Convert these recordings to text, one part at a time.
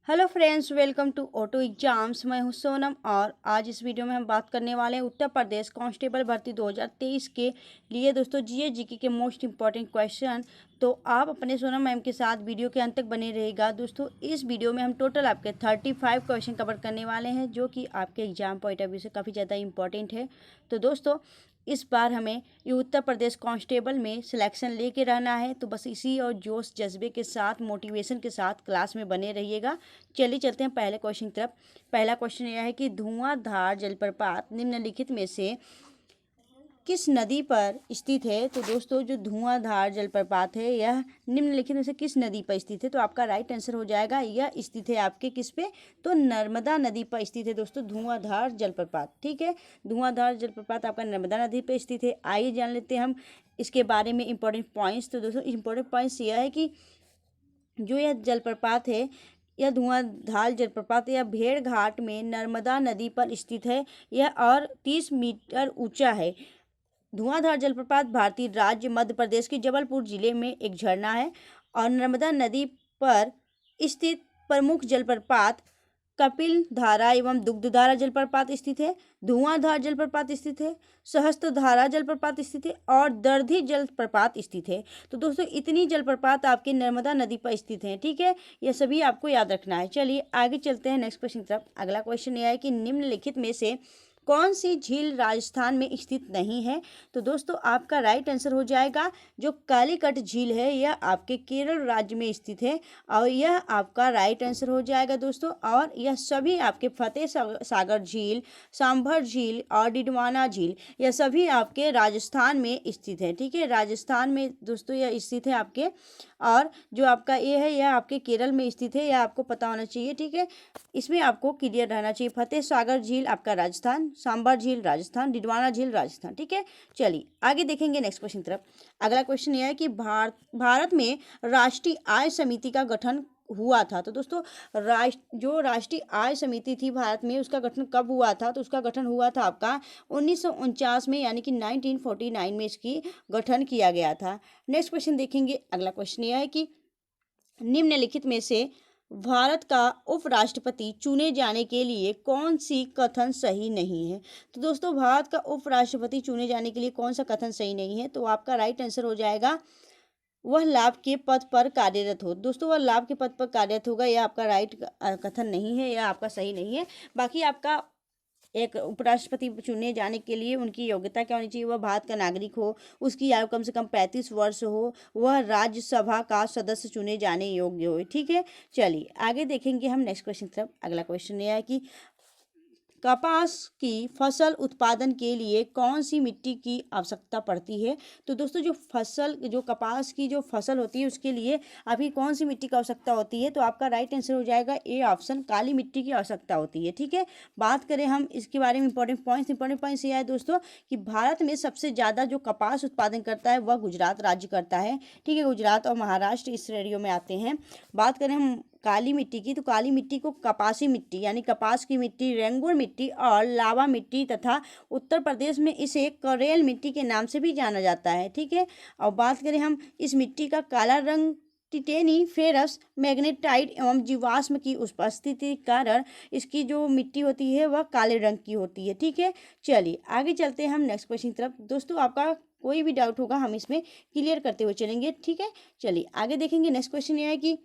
Hello friends, welcome to auto exams. मैं हूं सोनम और आज इस वीडियो में हम बात करने वाले हैं उत्तर प्रदेश कांस्टेबल भर्ती 2023 के लिए दोस्तों जीए जीके के मोस्ट इंपॉर्टेंट क्वेश्चन। तो आप अपने सोनम मैम के साथ वीडियो के अंत तक बने रहेगा। दोस्तों इस वीडियो में हम टोटल आपके 35 क्वेश्चन कवर करने वाले हैं जो कि आपके एग्जाम पॉइंट ऑफ व्यू से काफ़ी ज़्यादा इंपॉर्टेंट है। तो दोस्तों इस बार हमें ये उत्तर प्रदेश कांस्टेबल में सिलेक्शन लेके रहना है, तो बस इसी और जोश जज्बे के साथ मोटिवेशन के साथ क्लास में बने रहिएगा। चलिए चलते हैं पहले क्वेश्चन की तरफ। पहला क्वेश्चन यह है कि धुआंधार जलप्रपात निम्नलिखित में से किस नदी पर स्थित है। तो दोस्तों जो धुआंधार जलप्रपात है यह निम्नलिखित में से किस नदी पर स्थित है। तो आपका राइट आंसर हो जाएगा यह स्थित है आपके किस पे, तो नर्मदा नदी पर स्थित है दोस्तों धुआंधार जलप्रपात। ठीक है, धुआंधार जलप्रपात आपका नर्मदा नदी पर स्थित है। आइए जान लेते हैं हम इसके बारे में इंपॉर्टेंट पॉइंट्स। तो दोस्तों इंपॉर्टेंट पॉइंट्स यह है कि जो यह जलप्रपात है यह धुआंधार जलप्रपात यह भेड़घाट में नर्मदा नदी पर स्थित है। यह और 30 मीटर ऊंचा है। धुआंधार जलप्रपात भारतीय राज्य मध्य प्रदेश के जबलपुर जिले में एक झरना है और नर्मदा नदी पर स्थित प्रमुख जलप्रपात कपिल धारा एवं दुग्धधारा जलप्रपात स्थित है, धुआंधार जलप्रपात स्थित है, सहस्त्रधारा जलप्रपात स्थित है और दर्धी जलप्रपात स्थित है। तो दोस्तों इतनी जलप्रपात आपके नर्मदा नदी पर स्थित हैं। ठीक है, यह सभी आपको याद रखना है। चलिए आगे चलते हैं नेक्स्ट क्वेश्चन की तरफ। अगला क्वेश्चन यह है कि निम्नलिखित में से कौन सी झील राजस्थान में स्थित नहीं है। तो दोस्तों आपका राइट आंसर हो जाएगा जो कालीकट झील है यह आपके केरल राज्य में स्थित है और यह आपका राइट आंसर हो जाएगा दोस्तों। और यह सभी आपके फतेह सागर झील, सांभर झील और डिडवाना झील यह सभी आपके राजस्थान में स्थित है। ठीक है, राजस्थान में दोस्तों यह स्थित है आपके। और जो आपका ये है यह आपके केरल में स्थित है, यह आपको पता होना चाहिए। ठीक है, इसमें आपको क्लियर रहना चाहिए। फतेह सागर झील आपका राजस्थान, सांभर झील राजस्थान, डिडवाना झील राजस्थान। ठीक है, चलिए आगे देखेंगे नेक्स्ट क्वेश्चन तरफ। अगला क्वेश्चन यह है कि भारत में राष्ट्रीय आय समिति का गठन हुआ था। तो दोस्तों जो राष्ट्रीय आय समिति थी भारत में उसका गठन कब हुआ था। तो उसका गठन हुआ था आपका 1949 में, यानी कि 1949 में इसकी गठन किया गया था। नेक्स्ट क्वेश्चन देखेंगे। अगला क्वेश्चन यह है कि निम्नलिखित में से भारत का उपराष्ट्रपति चुने जाने के लिए कौन सी कथन सही नहीं है। तो दोस्तों भारत का उपराष्ट्रपति चुने जाने के लिए कौन सा कथन सही नहीं है। तो आपका राइट आंसर हो जाएगा वह लाभ के पद पर कार्यरत हो। दोस्तों वह लाभ के पद पर कार्यरत होगा, यह आपका राइट कथन नहीं है, यह आपका सही नहीं है। बाकी आपका एक उपराष्ट्रपति चुने जाने के लिए उनकी योग्यता क्या होनी चाहिए, वह भारत का नागरिक हो, उसकी आयु कम से कम 35 वर्ष हो, वह राज्यसभा का सदस्य चुने जाने योग्य हो। ठीक है, चलिए आगे देखेंगे हम नेक्स्ट क्वेश्चन की तरफ। अगला क्वेश्चन यह है कि कपास की फसल उत्पादन के लिए कौन सी मिट्टी की आवश्यकता पड़ती है। तो दोस्तों जो कपास की जो फसल होती है उसके लिए अभी कौन सी मिट्टी की आवश्यकता होती है। तो आपका राइट आंसर हो जाएगा ए ऑप्शन, काली मिट्टी की आवश्यकता होती है। ठीक है, बात करें हम इसके बारे में इंपॉर्टेंट पॉइंट्स ये है दोस्तों कि भारत में सबसे ज़्यादा जो कपास उत्पादन करता है वह गुजरात राज्य करता है। ठीक है, गुजरात और महाराष्ट्र इस श्रेणियों में आते हैं। बात करें हम काली मिट्टी की, तो काली मिट्टी को कपासी मिट्टी यानी कपास की मिट्टी, रेंगुर मिट्टी और लावा मिट्टी तथा उत्तर प्रदेश में इसे करेल मिट्टी के नाम से भी जाना जाता है। ठीक है, और बात करें हम इस मिट्टी का काला रंग टिटेनी फेरस मैग्नेटाइट एवं जीवाश्म की उपस्थिति के कारण इसकी जो मिट्टी होती है वह काले रंग की होती है। ठीक है, चलिए आगे चलते हैं हम नेक्स्ट क्वेश्चन की तरफ। दोस्तों आपका कोई भी डाउट होगा हम इसमें क्लियर करते हुए चलेंगे। ठीक है, चलिए आगे देखेंगे। नेक्स्ट क्वेश्चन यह है कि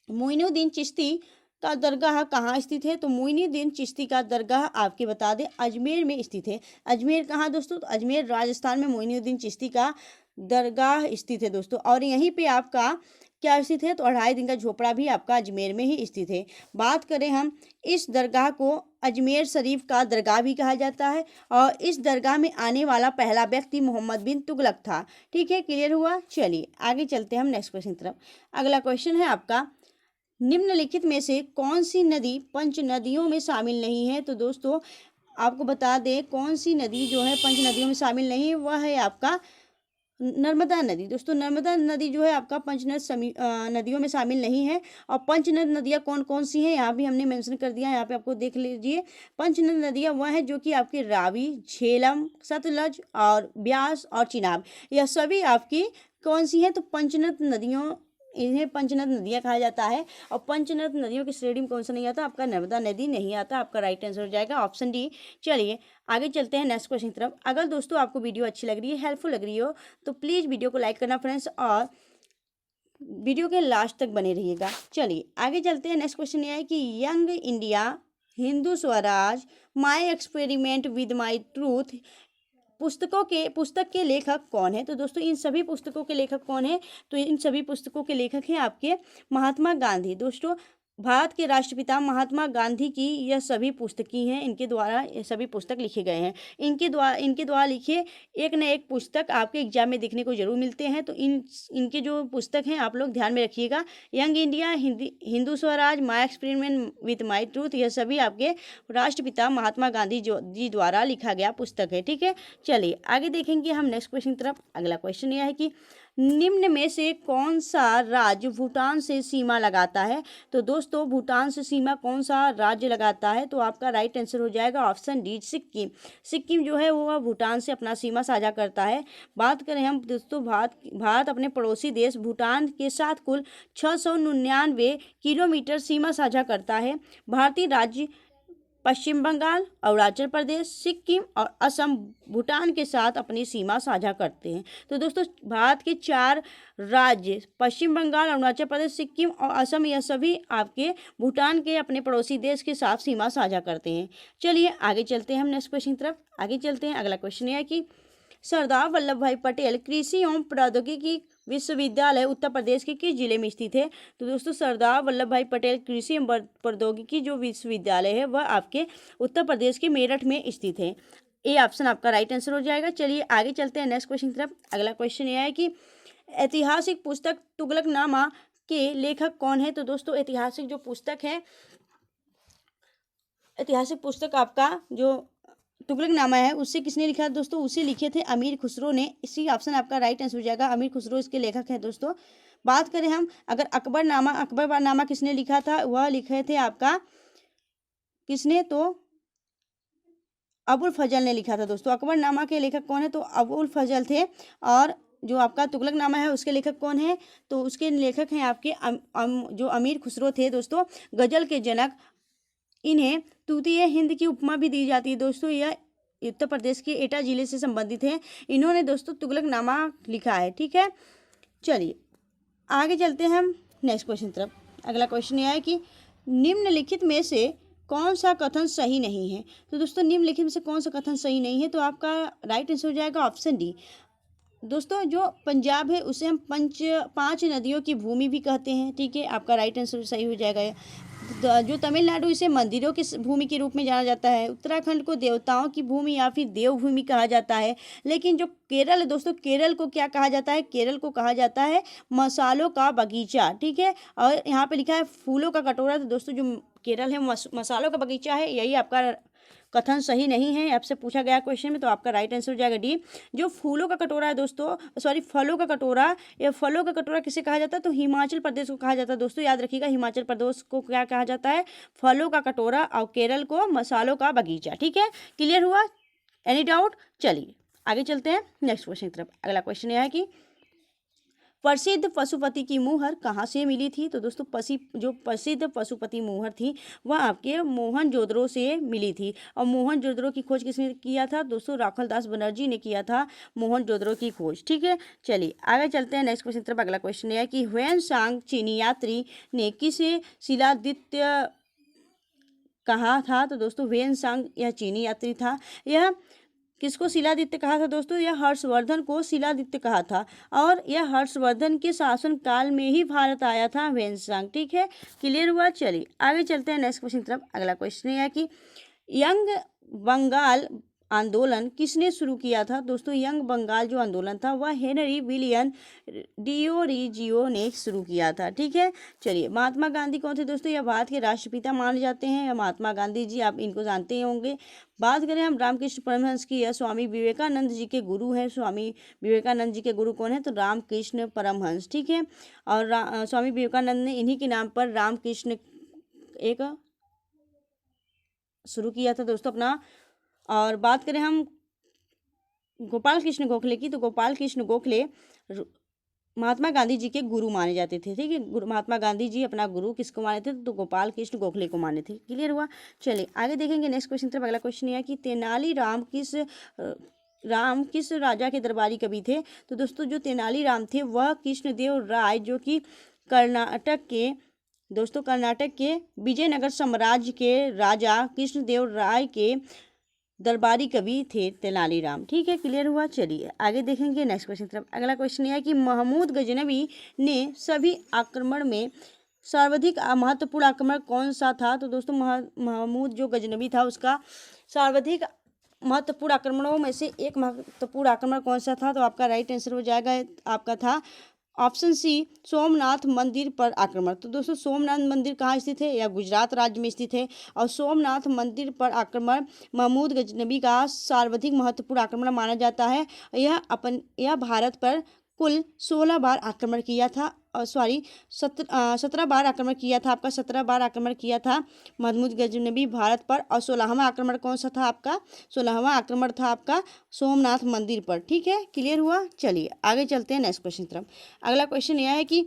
मोइनुद्दीन चिश्ती का दरगाह कहाँ स्थित है। तो मोइनुद्दीन चिश्ती का दरगाह आपके बता दें अजमेर में स्थित है। अजमेर कहाँ दोस्तों, तो अजमेर राजस्थान में मोइनुद्दीन चिश्ती का दरगाह स्थित है दोस्तों। और यहीं पे आपका क्या स्थित है, तो 2.5 दिन का झोपड़ा भी आपका अजमेर में ही स्थित है। बात करें हम इस दरगाह को अजमेर शरीफ का दरगाह भी कहा जाता है और इस दरगाह में आने वाला पहला व्यक्ति मोहम्मद बिन तुगलक था। ठीक है, क्लियर हुआ। चलिए आगे चलते हैं हम नेक्स्ट क्वेश्चन की तरफ। अगला क्वेश्चन है आपका निम्नलिखित में से कौन सी नदी पंच नदियों में शामिल नहीं है। तो दोस्तों आपको बता दें कौन सी नदी जो है पंच नदियों में शामिल नहीं है, वह है आपका नर्मदा नदी। दोस्तों नर्मदा नदी जो है आपका नदियों में शामिल नहीं है। और पंचनद नदियाँ कौन कौन सी हैं यहाँ भी हमने मेंशन कर दिया है, यहाँ पे आपको देख लीजिए। पंचनद नदियाँ वह है जो कि आपकी रावी, झेलम, सतलज और ब्यास और चिनाब, यह सभी आपकी कौन सी हैं, तो पंचनद नदियों इन्हें पंचनद नदियाँ कहा जाता है। और पंचनद नदियों की श्रेणी में कौन सा नहीं आता? आपका नर्मदा नदी नहीं आता। आपका राइट आंसर हो जाएगा ऑप्शन डी। चलिए आगे चलते हैं नेक्स्ट क्वेश्चन की तरफ। अगर दोस्तों आपको वीडियो अच्छी लग रही है, हेल्पफुल लग रही हो, तो प्लीज़ वीडियो को लाइक करना फ्रेंड्स, और वीडियो के लास्ट तक बने रहिएगा। चलिए आगे चलते हैं। नेक्स्ट क्वेश्चन ये है कि young India, Hindu Swaraj, my experiment with my truth पुस्तक के लेखक कौन है? तो दोस्तों इन सभी पुस्तकों के लेखक कौन है? तो इन सभी पुस्तकों के लेखक हैं आपके महात्मा गांधी। दोस्तों भारत के राष्ट्रपिता महात्मा गांधी की यह सभी पुस्तकें हैं, इनके द्वारा ये सभी पुस्तक लिखे गए हैं। इनके द्वारा लिखे एक न एक पुस्तक आपके एग्जाम में देखने को जरूर मिलते हैं। तो इनके जो पुस्तक हैं आप लोग ध्यान में रखिएगा। Young India, Hindu Swaraj, my experiment with my truth, यह सभी आपके राष्ट्रपिता महात्मा गांधी जी द्वारा लिखा गया पुस्तक है। ठीक है, चलिए आगे देखेंगे हम नेक्स्ट क्वेश्चन की तरफ। अगला क्वेश्चन यह है कि निम्न में से कौन सा राज्य भूटान से सीमा लगाता है? तो दोस्तों भूटान से सीमा कौन सा राज्य लगाता है? तो आपका राइट आंसर हो जाएगा ऑप्शन डी, सिक्किम। सिक्किम जो है वो भूटान से अपना सीमा साझा करता है। बात करें हम दोस्तों, भारत अपने पड़ोसी देश भूटान के साथ कुल 699 किलोमीटर सीमा साझा करता है। भारतीय राज्य पश्चिम बंगाल, अरुणाचल प्रदेश, सिक्किम और असम भूटान के साथ अपनी सीमा साझा करते हैं। तो दोस्तों भारत के 4 राज्य पश्चिम बंगाल, अरुणाचल प्रदेश, सिक्किम और असम, यह सभी आपके भूटान के अपने पड़ोसी देश के साथ सीमा साझा करते हैं। चलिए आगे चलते हैं हम नेक्स्ट क्वेश्चन की तरफ। आगे चलते हैं। अगला क्वेश्चन यह है कि सरदार वल्लभ भाई पटेल कृषि एवं प्रौद्योगिकी विश्वविद्यालय उत्तर प्रदेश के किस जिले में स्थित है? तो दोस्तों सरदार वल्लभ भाई पटेल कृषि एवं प्रौद्योगिकी जो विश्वविद्यालय है वह आपके उत्तर प्रदेश के मेरठ में स्थित है। ए ऑप्शन आपका राइट आंसर हो जाएगा। चलिए आगे चलते हैं नेक्स्ट क्वेश्चन की तरफ। अगला क्वेश्चन यह है कि ऐतिहासिक पुस्तक तुगलकनामा के लेखक कौन है? तो दोस्तों ऐतिहासिक जो पुस्तक है, ऐतिहासिक पुस्तक आपका जो तुगलकनामा है उससे किसने लिखा? दोस्तों उसे लिखे थे अमीर खुसरो ने। इसी ऑप्शन आपका राइट आंसर हो जाएगा। अमीर खुसरो इसके लेखक हैं। दोस्तों बात करें हम अगर अकबरनामा किसने लिखा था? वह लिखे थे आपका किसने? तो अबुल फजल ने लिखा था। दोस्तों अकबरनामा के लेखक कौन है? तो अबुल फजल थे। और जो आपका तुगलकनामा है उसके लेखक कौन है? तो उसके लेखक हैं आपके जो अमीर खुसरो थे। दोस्तों गजल के जनक, इन्हें तूतीय हिंद की उपमा भी दी जाती है। दोस्तों यह उत्तर प्रदेश के एटा जिले से संबंधित हैं। इन्होंने दोस्तों तुगलकनामा लिखा है। ठीक है, चलिए आगे चलते हैं हम नेक्स्ट क्वेश्चन तरफ। अगला क्वेश्चन यह है कि निम्नलिखित में से कौन सा कथन सही नहीं है? तो दोस्तों निम्नलिखित में से कौन सा कथन सही नहीं है? तो आपका राइट आंसर हो जाएगा ऑप्शन डी। दोस्तों जो पंजाब है उसे हम 5 नदियों की भूमि भी कहते हैं। ठीक है, आपका राइट आंसर सही हो जाएगा। जो तमिलनाडु, इसे मंदिरों की भूमि के रूप में जाना जाता है। उत्तराखंड को देवताओं की भूमि या फिर देवभूमि कहा जाता है। लेकिन जो केरल है दोस्तों, केरल को क्या कहा जाता है? केरल को कहा जाता है मसालों का बगीचा। ठीक है, और यहाँ पे लिखा है फूलों का कटोरा। तो दोस्तों जो केरल है मसालों का बगीचा है। यही आपका कथन सही नहीं है, आपसे पूछा गया क्वेश्चन में। तो आपका राइट आंसर हो जाएगा डी। जो फूलों का कटोरा है दोस्तों, सॉरी फलों का कटोरा, या फलों का कटोरा किसे कहा जाता है? तो हिमाचल प्रदेश को कहा जाता है। दोस्तों याद रखिएगा, हिमाचल प्रदेश को क्या कहा जाता है? फलों का कटोरा, और केरल को मसालों का बगीचा। ठीक है, क्लियर हुआ? Any doubt? चलिए आगे चलते हैं नेक्स्ट क्वेश्चन की तरफ। अगला क्वेश्चन यह है कि प्रसिद्ध पशुपति की मुहर कहाँ से मिली थी? तो दोस्तों जो प्रसिद्ध पशुपति मुहर थी वह आपके मोहनजोदड़ो से मिली थी। और मोहनजोदड़ो की खोज किसने किया था? दोस्तों राखलदास बनर्जी ने किया था मोहनजोदड़ो की खोज। ठीक है, चलिए आगे चलते हैं नेक्स्ट क्वेश्चन तरफ। अगला क्वेश्चन यह है कि ह्वेनसांग चीनी यात्री ने किसे शिलादित्य कहा था? तो दोस्तों ह्वेनसांग यह चीनी यात्री था। यह किसको शिलादित्य कहा था? दोस्तों यह हर्षवर्धन को शिलादित्य कहा था। और यह हर्षवर्धन के शासन काल में ही भारत आया था ह्वेनसांग। ठीक है, क्लियर हुआ? चलिए आगे चलते हैं नेक्स्ट क्वेश्चन की तरफ। अगला क्वेश्चन यह है कि यंग बंगाल आंदोलन किसने शुरू किया था? दोस्तों यंग बंगाल जो आंदोलन था वह हेनरी विलियम डियोरिजियो ने शुरू किया था। ठीक है, चलिए महात्मा गांधी कौन थे? दोस्तों यह भारत के राष्ट्रपिता माने जाते हैं महात्मा गांधी जी, आप इनको जानते ही होंगे। बात करें हम रामकृष्ण परमहंस की, यह स्वामी विवेकानंद जी के गुरु हैं। स्वामी विवेकानंद जी के गुरु कौन है? तो रामकृष्ण परमहंस। ठीक है, और स्वामी विवेकानंद ने इन्हीं के नाम पर रामकृष्ण एक शुरू किया था दोस्तों अपना। और बात करें हम गोपाल कृष्ण गोखले की, तो गोपाल कृष्ण गोखले महात्मा गांधी जी के गुरु माने जाते थे। ठीक है, महात्मा गांधी जी अपना गुरु किसको माने थे? तो गोपाल कृष्ण गोखले को माने थे। क्लियर हुआ? चलिए आगे देखेंगे नेक्स्ट क्वेश्चन तरफ। अगला क्वेश्चन यह है कि राम किस राजा के दरबारी कवि थे? तो दोस्तों जो तेनालीराम थे वह कृष्णदेव राय, जो कि कर्नाटक के विजयनगर साम्राज्य के राजा कृष्णदेव राय के दरबारी कवि थे तेनालीराम। ठीक है, क्लियर हुआ? चलिए आगे देखेंगे नेक्स्ट क्वेश्चन तरफ। अगला क्वेश्चन यह है कि महमूद गजनवी ने सभी आक्रमण में सर्वाधिक महत्वपूर्ण आक्रमण कौन सा था? तो दोस्तों महमूद जो गजनवी था उसका सर्वाधिक महत्वपूर्ण आक्रमणों में से एक महत्वपूर्ण आक्रमण कौन सा था? तो आपका राइट आंसर हो जाएगा, आपका था ऑप्शन सी, सोमनाथ मंदिर पर आक्रमण। तो दोस्तों सोमनाथ मंदिर कहाँ स्थित है? यह गुजरात राज्य में स्थित है और सोमनाथ मंदिर पर आक्रमण महमूद गजनवी का सर्वाधिक महत्वपूर्ण आक्रमण माना जाता है। यह भारत पर कुल 16 बार आक्रमण किया था, 17 बार आक्रमण किया था। आपका 17 बार आक्रमण किया था महमूद गजनवी भारत पर। और 16वां आक्रमण कौन सा था? आपका 16वां आक्रमण था आपका सोमनाथ मंदिर पर। ठीक है, क्लियर हुआ? चलिए आगे चलते हैं नेक्स्ट क्वेश्चन तरफ। अगला क्वेश्चन यह है कि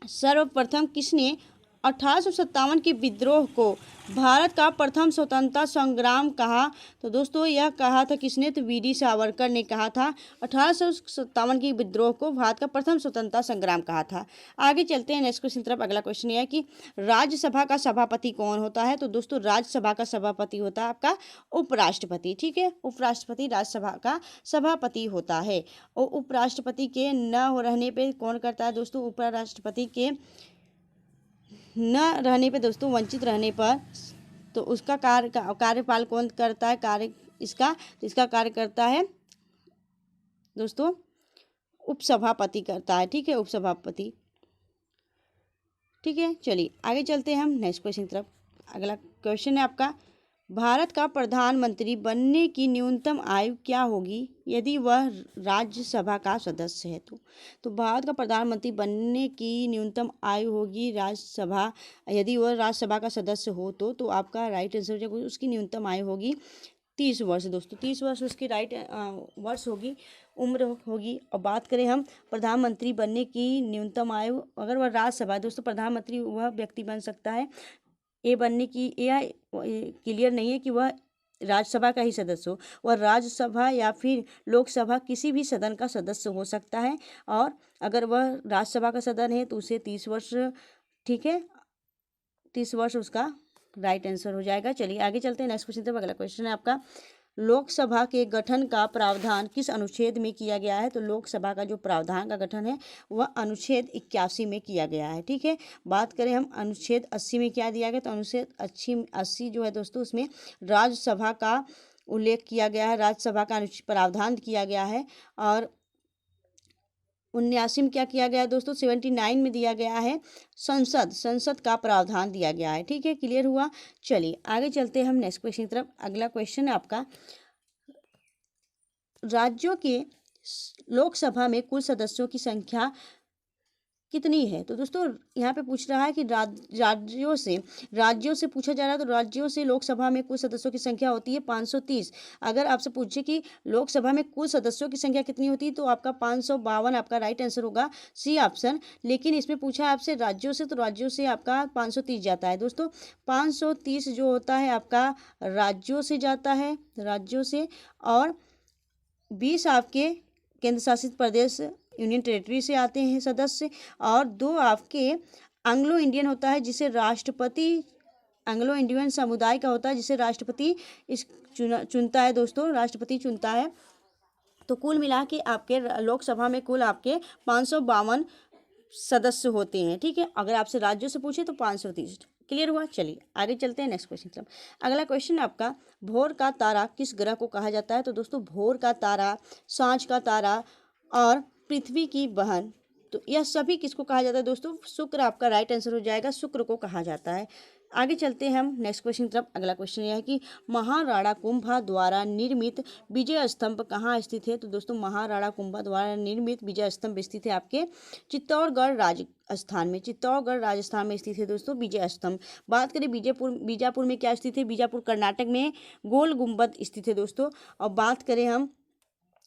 सर्वप्रथम किसने 1857 के विद्रोह को भारत का प्रथम स्वतंत्रता संग्राम कहा? तो दोस्तों यह कहा था किसने? तो वीडी सावरकर ने कहा था। 1857 के विद्रोह को भारत का प्रथम स्वतंत्रता संग्राम कहा था। आगे चलते हैं नेक्स्ट क्वेश्चन तरफ। अगला क्वेश्चन यह है कि राज्यसभा का सभापति कौन होता है? तो दोस्तों राज्यसभा का सभापति होता है आपका उपराष्ट्रपति। ठीक है, उपराष्ट्रपति राज्यसभा का सभापति होता है। और उपराष्ट्रपति के न रहने पर कौन करता है? दोस्तों उपराष्ट्रपति के न रहने पे दोस्तों, वंचित रहने पर, तो उसका कार्यपाल कौन करता है? इसका कार्य करता है दोस्तों उपसभापति करता है। ठीक है, उपसभापति। ठीक है, चलिए आगे चलते हैं हम नेक्स्ट क्वेश्चन की तरफ। अगला क्वेश्चन है आपका, भारत का प्रधानमंत्री बनने की न्यूनतम आयु क्या होगी यदि वह राज्यसभा का सदस्य है? तो भारत का प्रधानमंत्री बनने की न्यूनतम आयु होगी यदि वह राज्यसभा का सदस्य हो तो आपका राइट आंसर जो उसकी न्यूनतम आयु होगी 30 वर्ष। दोस्तों 30 वर्ष उसकी वर्ष होगी, उम्र होगी। और बात करें हम प्रधानमंत्री बनने की न्यूनतम आयु, अगर वह राज्यसभा, दोस्तों प्रधानमंत्री वह व्यक्ति बन सकता है बनने की, यह क्लियर नहीं है कि वह राज्यसभा का ही सदस्य हो। वह राज्यसभा या फिर लोकसभा किसी भी सदन का सदस्य हो सकता है। और अगर वह राज्यसभा का सदन है तो उसे 30 वर्ष, ठीक है, 30 वर्ष उसका राइट आंसर हो जाएगा। चलिए आगे चलते हैं नेक्स्ट क्वेश्चन तक। अगला क्वेश्चन है आपका, लोकसभा के गठन का प्रावधान किस अनुच्छेद में किया गया है? तो लोकसभा का जो प्रावधान का गठन है वह अनुच्छेद 81 में किया गया है। ठीक है, बात करें हम अनुच्छेद 80 में क्या दिया गया? तो अनुच्छेद 80 जो है दोस्तों उसमें राज्यसभा का उल्लेख किया गया है, राज्यसभा का प्रावधान किया गया है। और 79 में क्या किया गया है दोस्तों? 79 में दिया गया है संसद का प्रावधान दिया गया है। ठीक है, क्लियर हुआ? चलिए आगे चलते हैं हम नेक्स्ट क्वेश्चन की तरफ। अगला क्वेश्चन है आपका, राज्यों के लोकसभा में कुल सदस्यों की संख्या कितनी है? तो दोस्तों यहाँ पे पूछ रहा है कि राज्यों से पूछा जा रहा है। तो राज्यों से लोकसभा में कुल सदस्यों की संख्या होती है 530। अगर आपसे पूछे कि लोकसभा में कुल सदस्यों की संख्या कितनी होती है तो आपका 552 आपका राइट आंसर होगा, सी ऑप्शन। लेकिन इसमें पूछा है आपसे राज्यों से, तो राज्यों से आपका 530 जाता है। दोस्तों 530 जो होता है आपका राज्यों से जाता है, राज्यों से। और 20 आपके केंद्र शासित प्रदेश यूनियन टेरिटरी से आते हैं सदस्य। और 2 आपके एंग्लो इंडियन होता है जिसे राष्ट्रपति, एंग्लो इंडियन समुदाय का होता है जिसे राष्ट्रपति चुनता है। दोस्तों राष्ट्रपति चुनता है। तो कुल मिला के आपके लोकसभा में कुल आपके 552 सदस्य होते हैं। ठीक है, अगर आपसे राज्यों से पूछे तो 530। क्लियर हुआ? चलिए आगे चलते हैं नेक्स्ट क्वेश्चन की तरफ। अगला क्वेश्चन आपका, भोर का तारा किस ग्रह को कहा जाता है? तो दोस्तों भोर का तारा, सांझ का तारा और पृथ्वी की बहन, तो यह सभी किसको कहा जाता है? दोस्तों शुक्र आपका राइट आंसर हो जाएगा, शुक्र को कहा जाता है। आगे चलते हैं हम नेक्स्ट क्वेश्चन की तरफ। अगला क्वेश्चन यह है कि महाराणा कुंभा द्वारा निर्मित विजय स्तंभ कहाँ स्थित है? तो दोस्तों महाराणा कुंभा द्वारा निर्मित विजय स्तंभ स्थित है आपके चित्तौड़गढ़ राजस्थान में। चित्तौड़गढ़ राजस्थान में स्थित है दोस्तों बीजा स्तंभ। बात करें बीजापुर में क्या स्थित है? बीजापुर कर्नाटक में गोल गुंबद स्थित है दोस्तों। और बात करें हम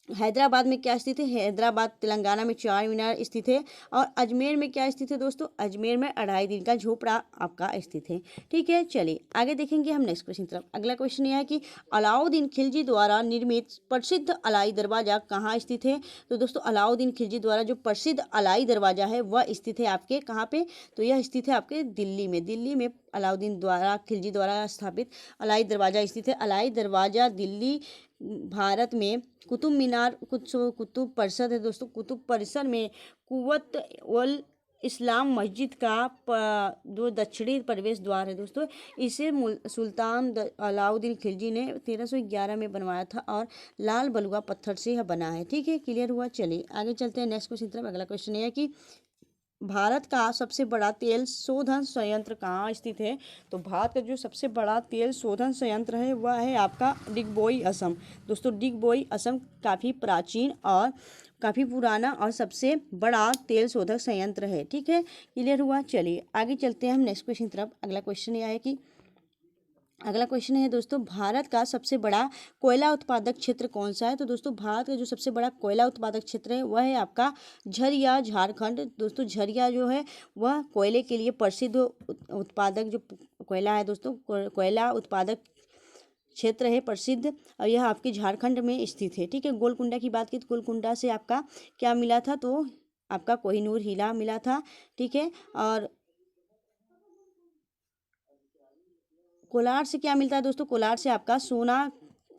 हैदराबाद में क्या स्थित है? हैदराबाद तेलंगाना में चार मीनार स्थित है। और अजमेर में क्या स्थित है दोस्तों? अजमेर में 2.5 दिन का झोपड़ा आपका स्थित है। ठीक है, चलिए आगे देखेंगे हम नेक्स्ट क्वेश्चन तरफ। अगला क्वेश्चन यह है कि अलाउद्दीन खिलजी द्वारा निर्मित प्रसिद्ध अलाई दरवाजा कहाँ स्थित है? तो दोस्तों अलाउद्दीन खिलजी द्वारा जो प्रसिद्ध अलाई दरवाजा है वह स्थित है आपके कहाँ पे? तो यह स्थित है आपके दिल्ली में। दिल्ली में अलाउद्दीन द्वारा खिलजी द्वारा स्थापित अलाई दरवाजा स्थित है। अलाई दरवाजा दिल्ली भारत में कुतुब मीनार कुतुब परिषद है दोस्तों। कुतुब परिसर में कुव्वत उल इस्लाम मस्जिद का जो दक्षिणी प्रवेश द्वार है दोस्तों, इसे सुल्तान अलाउद्दीन खिलजी ने 1311 में बनवाया था और लाल बलुआ पत्थर से यह बना है। ठीक है, क्लियर हुआ। चलिए आगे चलते हैं नेक्स्ट क्वेश्चन तरफ। अगला क्वेश्चन है कि भारत का सबसे बड़ा तेल शोधन संयंत्र कहाँ स्थित है? तो भारत का जो सबसे बड़ा तेल शोधन संयंत्र है वह है आपका डिगबोई असम। दोस्तों डिगबोई असम काफ़ी प्राचीन और काफ़ी पुराना और सबसे बड़ा तेल शोधक संयंत्र है। ठीक है, क्लियर हुआ। चलिए आगे चलते हैं हम नेक्स्ट क्वेश्चन तरफ। अगला क्वेश्चन यह है कि अगला क्वेश्चन है दोस्तों, भारत का सबसे बड़ा कोयला उत्पादक क्षेत्र कौन सा है? तो दोस्तों भारत का जो सबसे बड़ा कोयला उत्पादक क्षेत्र है वह है आपका झरिया, झारखंड। दोस्तों झरिया जो है वह कोयले के लिए प्रसिद्ध उत्पादक जो कोयला है दोस्तों, कोयला उत्पादक क्षेत्र है प्रसिद्ध, और यह आपके झारखंड में स्थित है। ठीक है, गोलकुंडा की बात की तो गोलकुंडा से आपका क्या मिला था? तो आपका कोहिनूर हीरा मिला था। ठीक है, और कोलार से क्या मिलता है दोस्तों? कोलार से आपका सोना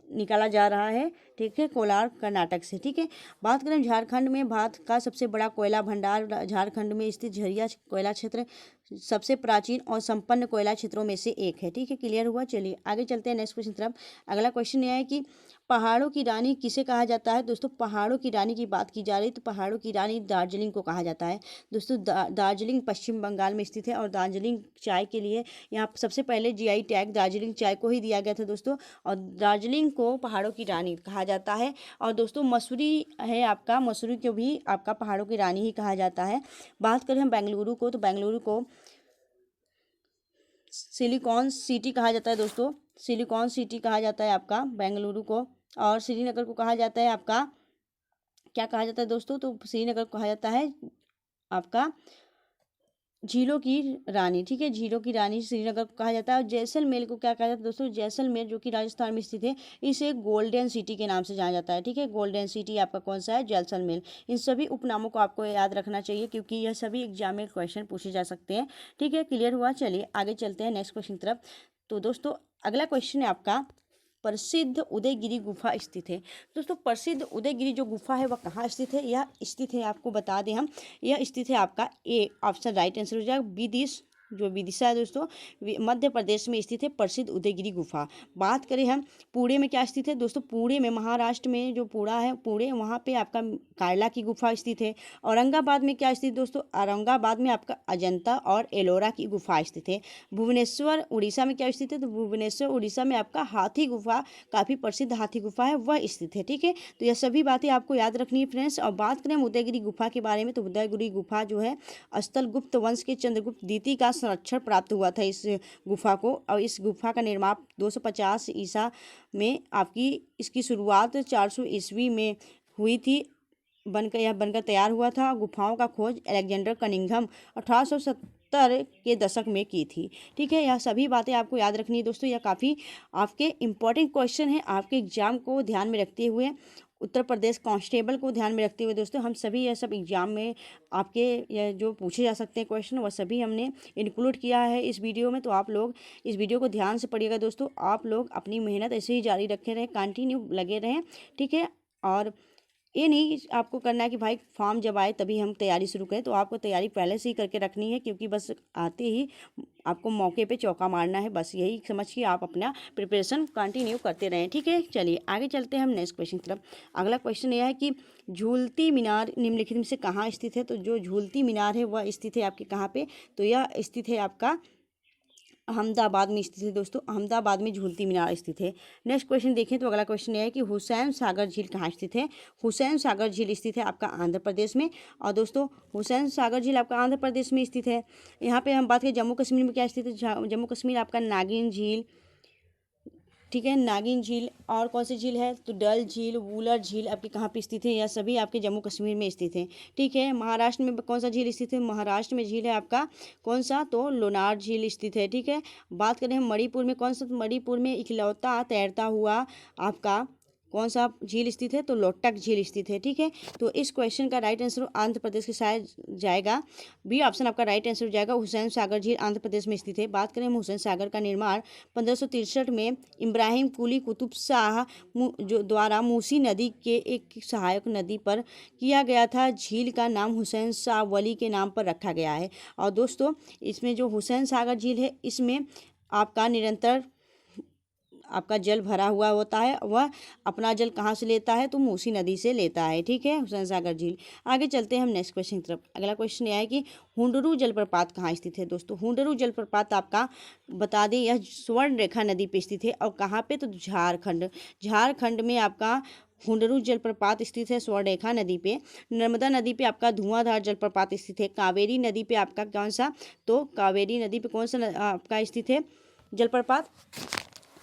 निकाला जा रहा है। ठीक है, कोलार कर्नाटक से। ठीक है, बात करें झारखंड में, भारत का सबसे बड़ा कोयला भंडार झारखंड में स्थित झरिया कोयला क्षेत्र सबसे प्राचीन और संपन्न कोयला क्षेत्रों में से एक है। ठीक है, क्लियर हुआ। चलिए आगे चलते हैं नेक्स्ट क्वेश्चन तरफ। अगला क्वेश्चन यह है कि पहाड़ों की रानी किसे कहा जाता है? दोस्तों पहाड़ों की रानी की बात की जा रही है तो पहाड़ों की रानी दार्जिलिंग को कहा जाता है। दोस्तों दार्जिलिंग पश्चिम बंगाल में स्थित है और दार्जिलिंग चाय के लिए यहाँ सबसे पहले जीआई टैग दार्जिलिंग चाय को ही दिया गया था दोस्तों। और दार्जिलिंग को पहाड़ों की रानी कहा जाता है। और दोस्तों मसूरी है आपका, मसूरी को भी आपका पहाड़ों की रानी ही कहा जाता है। बात करें हम बेंगलुरु को, तो बेंगलुरु को सिलिकॉन सिटी कहा जाता है दोस्तों। सिलिकॉन सिटी कहा जाता है आपका बेंगलुरु को। और श्रीनगर को कहा जाता है आपका, क्या कहा जाता है दोस्तों? तो श्रीनगर को कहा जाता है आपका झीलों की रानी। ठीक है, झीलों की रानी श्रीनगर को कहा जाता है। और जैसलमेर को क्या कहा जाता है दोस्तों? जैसलमेर जो कि राजस्थान में स्थित है, इसे गोल्डन सिटी के नाम से जाना जाता है। ठीक है, गोल्डन सिटी आपका कौन सा है? जैसलमेर। इन सभी उपनामों को आपको याद रखना चाहिए क्योंकि यह सभी एग्जाम में क्वेश्चन पूछे जा सकते हैं। ठीक है, क्लियर हुआ। चलिए आगे चलते हैं नेक्स्ट क्वेश्चन तरफ। तो दोस्तों अगला क्वेश्चन है आपका, प्रसिद्ध उदयगिरी गुफा स्थित है। दोस्तों प्रसिद्ध उदयगिरी जो गुफा है वह कहाँ स्थित है? यह स्थित है, आपको बता दें हम, यह स्थित है आपका ए ऑप्शन राइट आंसर हो जाएगा जो विदिशा है दोस्तों, मध्य प्रदेश में स्थित है प्रसिद्ध उदयगिरी गुफा। बात करें हम पुणे में क्या स्थित है दोस्तों? पुणे में महाराष्ट्र में जो पुणे है, पुणे वहाँ पे आपका कायला की गुफा स्थित है। औरंगाबाद में क्या स्थित दोस्तों? औरंगाबाद में आपका अजंता और एलोरा की गुफा स्थित है। भुवनेश्वर उड़ीसा में क्या स्थित है? तो भुवनेश्वर उड़ीसा में आपका हाथी गुफा, काफ़ी प्रसिद्ध हाथी गुफा है, वह स्थित है। ठीक है, तो यह सभी बातें आपको याद रखनी है फ्रेंड्स। और बात करें उदयगिरी गुफा के बारे में, तो उदयगिरी गुफा जो है स्थल गुप्त वंश के चंद्रगुप्त द्वितीय का संरक्षण प्राप्त हुआ था इस गुफा को। और इस गुफा का निर्माण 250 ईसा में आपकी इसकी शुरुआत 400 ईस्वी में हुई थी। यह बनकर तैयार हुआ था। गुफाओं का खोज अलेक्जेंडर कनिंघम 1870 के दशक में की थी। ठीक है, यह सभी बातें आपको याद रखनी है दोस्तों। यह काफ़ी आपके इम्पोर्टेंट क्वेश्चन है, आपके एग्जाम को ध्यान में रखते हुए, उत्तर प्रदेश कांस्टेबल को ध्यान में रखते हुए दोस्तों हम सभी यह सब एग्जाम में आपके यह जो पूछे जा सकते हैं क्वेश्चन वह सभी हमने इंक्लूड किया है इस वीडियो में। तो आप लोग इस वीडियो को ध्यान से पढ़िएगा दोस्तों। आप लोग अपनी मेहनत ऐसे ही जारी रखे रहें, कंटिन्यू लगे रहें। ठीक है, और ये नहीं आपको करना है कि भाई फॉर्म जब आए तभी हम तैयारी शुरू करें, तो आपको तैयारी पहले से ही करके रखनी है क्योंकि बस आते ही आपको मौके पे चौका मारना है। बस यही समझ के आप अपना प्रिपरेशन कंटिन्यू करते रहें। ठीक है, चलिए आगे चलते हैं हम नेक्स्ट क्वेश्चन की तरफ। अगला क्वेश्चन यह है कि झूलती मीनार निम्नलिखित में से कहाँ स्थित है? तो जो झूलती मीनार है वह स्थित है आपके कहाँ पे? तो यह स्थित है आपका अहमदाबाद में स्थित है दोस्तों। अहमदाबाद में झूलती मीनार स्थित है। नेक्स्ट क्वेश्चन देखें तो अगला क्वेश्चन यह है कि हुसैन सागर झील कहाँ स्थित है? हुसैन सागर झील स्थित है आपका आंध्र प्रदेश में। और दोस्तों हुसैन सागर झील आपका आंध्र प्रदेश में स्थित है। यहाँ पे हम बात करें जम्मू कश्मीर में क्या स्थित है? जम्मू कश्मीर आपका नागिन झील ठीक है। नागिन झील और कौन सी झील है, तो डल झील, वुलर झील आपके कहाँ पे स्थित है, यह सभी आपके जम्मू कश्मीर में स्थित है। ठीक है। महाराष्ट्र में कौन सा झील स्थित है, महाराष्ट्र में झील है आपका कौन सा, तो लोनार झील स्थित है। ठीक है। बात करें हम मणिपुर में कौन सा, तो मणिपुर में इकलौता तैरता हुआ आपका कौन सा झील स्थित है, तो लोटक झील स्थित है। ठीक है। तो इस क्वेश्चन का राइट आंसर आंध्र प्रदेश के शायद जाएगा, बी ऑप्शन आपका राइट आंसर हो जाएगा। हुसैन सागर झील आंध्र प्रदेश में स्थित है। बात करें हम हुसैन सागर का निर्माण 1563 में इब्राहिम कुली कुतुब शाह जो द्वारा मूसी नदी के एक सहायक नदी पर किया गया था। झील का नाम हुसैन शाह वली के नाम पर रखा गया है। और दोस्तों इसमें जो हुसैन सागर झील है इसमें आपका निरंतर आपका जल भरा हुआ होता है। वह अपना जल कहाँ से लेता है, तो मूसी नदी से लेता है। ठीक है। हुसैन सागर झील। आगे चलते हैं हम नेक्स्ट क्वेश्चन की तरफ। अगला क्वेश्चन यह है कि हुंडरू जलप्रपात कहाँ स्थित है। दोस्तों हुंडरू जलप्रपात आपका बता दें यह स्वर्ण रेखा नदी पे स्थित है। और कहाँ पे, तो झारखंड में आपका हुंडरू जलप्रपात स्थित है स्वर्ण रेखा नदी पे। नर्मदा नदी पे आपका धुआंधार जलप्रपात स्थित है। कावेरी नदी पे आपका कौन सा, तो कावेरी नदी पे कौन सा आपका स्थित है जलप्रपात,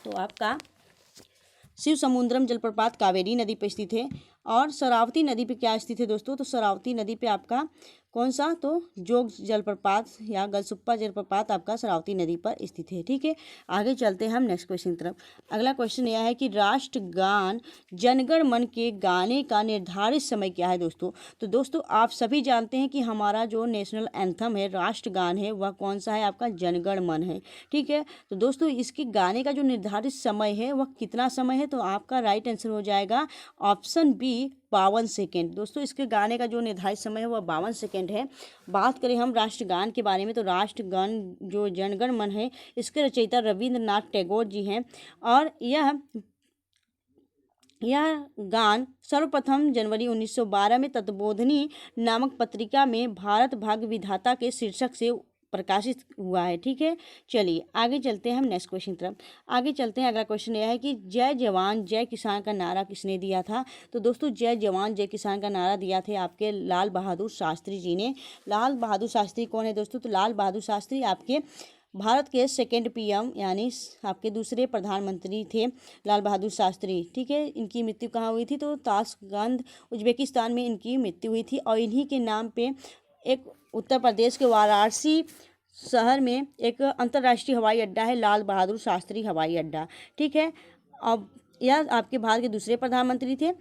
तो आपका शिव समुद्रम जलप्रपात कावेरी नदी पर स्थित है। और शरावती नदी पे क्या स्थित है दोस्तों, तो शरावती नदी पे आपका कौन सा, तो जोग जलप्रपात या गलसुप्पा जलप्रपात आपका शरावती नदी पर स्थित है। ठीक है। आगे चलते हैं हम नेक्स्ट क्वेश्चन की तरफ। अगला क्वेश्चन यह है कि राष्ट्रगान जनगण मन के गाने का निर्धारित समय क्या है दोस्तों। तो दोस्तों आप सभी जानते हैं कि हमारा जो नेशनल एंथम है, राष्ट्रगान है, वह कौन सा है, आपका जनगण मन है। ठीक है। तो दोस्तों इसके गाने का जो निर्धारित समय है वह कितना समय है, तो आपका राइट आंसर हो जाएगा ऑप्शन बी 52 सेकेंड। दोस्तों इसके गाने का जो निर्धारित समय है वह 52 सेकेंड है। बात करें हम राष्ट्रगान के बारे में, तो राष्ट्रगान जो जनगण मन है इसके रचयिता रविंद्रनाथ टैगोर जी हैं। और यह गान सर्वप्रथम जनवरी 1912 में तत्वबोधिनी नामक पत्रिका में भारत भाग्य विधाता के शीर्षक से प्रकाशित हुआ है। ठीक है। चलिए आगे चलते हैं हम नेक्स्ट क्वेश्चन तरफ। आगे चलते हैं। अगला क्वेश्चन यह है कि जय जवान जय किसान का नारा किसने दिया था। तो दोस्तों जय जवान जय किसान का नारा दिया थे आपके लाल बहादुर शास्त्री जी ने। लाल बहादुर शास्त्री कौन है दोस्तों, तो लाल बहादुर शास्त्री आपके भारत के सेकेंड पीएम यानी आपके दूसरे प्रधानमंत्री थे लाल बहादुर शास्त्री। ठीक है। इनकी मृत्यु कहाँ हुई थी, तो ताशकंद उज्बेकिस्तान में इनकी मृत्यु हुई थी। और इन्हीं के नाम पे एक उत्तर प्रदेश के वाराणसी शहर में एक अंतर्राष्ट्रीय हवाई अड्डा है, लाल बहादुर शास्त्री हवाई अड्डा। ठीक है। अब यह आपके भारत के दूसरे प्रधानमंत्री थे।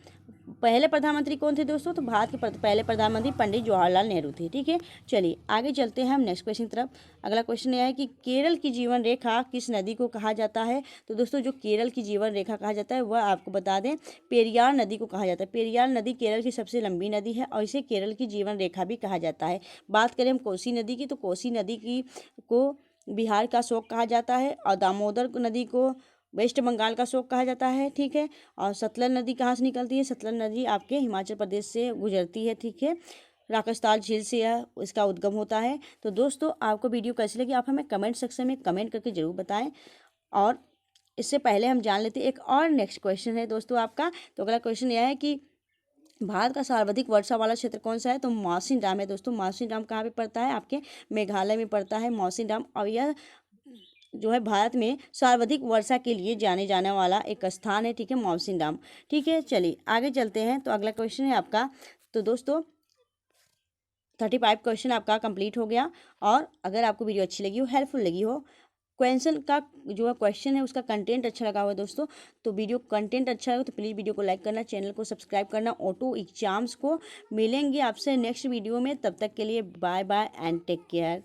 पहले प्रधानमंत्री कौन थे दोस्तों, तो भारत के पहले प्रधानमंत्री पंडित जवाहरलाल नेहरू थे। ठीक है। चलिए आगे चलते हैं हम नेक्स्ट क्वेश्चन की तरफ। अगला क्वेश्चन यह है कि केरल की जीवन रेखा किस नदी को कहा जाता है। तो दोस्तों जो केरल की जीवन रेखा कहा जाता है वह आपको बता दें पेरियार नदी को कहा जाता है। पेरियार नदी केरल की सबसे लंबी नदी है और इसे केरल की जीवन रेखा भी कहा जाता है। बात करें हम कोसी नदी की, तो कोसी नदी को बिहार का शोक कहा जाता है। और दामोदर नदी को वेस्ट बंगाल का शोक कहा जाता है। ठीक है। और सतलज नदी कहाँ से निकलती है, सतलज नदी आपके हिमाचल प्रदेश से गुजरती है। ठीक है। राकसताल झील से यह इसका उद्गम होता है। तो दोस्तों आपको वीडियो कैसी लगी आप हमें कमेंट सेक्शन में कमेंट करके जरूर बताएं। और इससे पहले हम जान लेते हैं एक और नेक्स्ट क्वेश्चन है दोस्तों आपका। तो अगला क्वेश्चन यह है कि भारत का सर्वाधिक वर्षा वाला क्षेत्र कौन सा है, तो मौसिन राम है दोस्तों। मौसिन राम कहाँ पे पड़ता है, आपके मेघालय में पड़ता है मौसिन राम। और यह जो है भारत में सर्वाधिक वर्षा के लिए जाने जाने वाला एक स्थान है। ठीक है, मौसिन राम। ठीक है। चलिए आगे चलते हैं। तो अगला क्वेश्चन है आपका, तो दोस्तों 35 क्वेश्चन आपका कंप्लीट हो गया। और अगर आपको वीडियो अच्छी लगी हो, हेल्पफुल लगी हो, क्वेश्चन का जो है क्वेश्चन है उसका कंटेंट अच्छा लगा हुआ है दोस्तों, तो वीडियो कंटेंट अच्छा लगा तो प्लीज़ वीडियो को लाइक करना, चैनल को सब्सक्राइब करना। ऑटो एग्जाम्स को मिलेंगे आपसे नेक्स्ट वीडियो में। तब तक के लिए bye bye and take care.